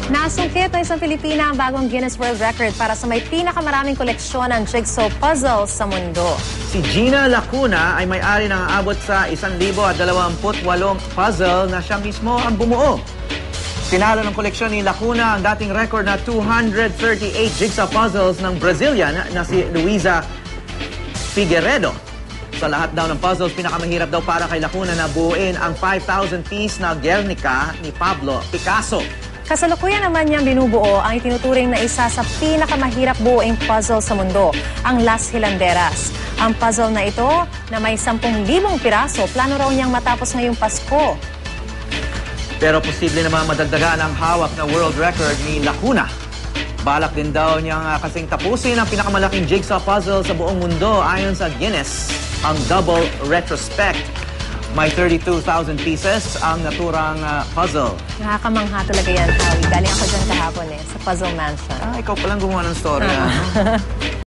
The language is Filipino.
Nasungkit ng isang Pilipina ang bagong Guinness World Record para sa may pinakamaraming koleksyon ng jigsaw puzzles sa mundo. Si Gina Lacuna ay may-ari ng aabot sa 1,028 puzzle na siya mismo ang bumuo. Tinalo ng koleksyon ni Lacuna ang dating record na 238 jigsaw puzzles ng Brazilian na si Luisa Figueiredo. Sa lahat daw ng puzzles, pinakamahirap daw para kay Lacuna na buuin ang 5,000-piece na Guernica ni Pablo Picasso. Kasalukuyan naman niyang binubuo ang itinuturing na isa sa pinakamahirap buuing puzzle sa mundo, ang Las Hilanderas. Ang puzzle na ito, na may 10,000 piraso, plano raw niyang matapos ngayong Pasko. Pero posible naman madagdagan ang hawak na world record ni Lacuna. Balak din daw niyang kasing tapusin ang pinakamalaking jigsaw puzzle sa buong mundo ayon sa Guinness, ang Double Retrospect. May 32,000 pieces ang naturang puzzle. Nakakamangha talaga yan, Howie. Galing ako dyan kahapon sa Puzzle Mansion. Ikaw palang gumawa ng story.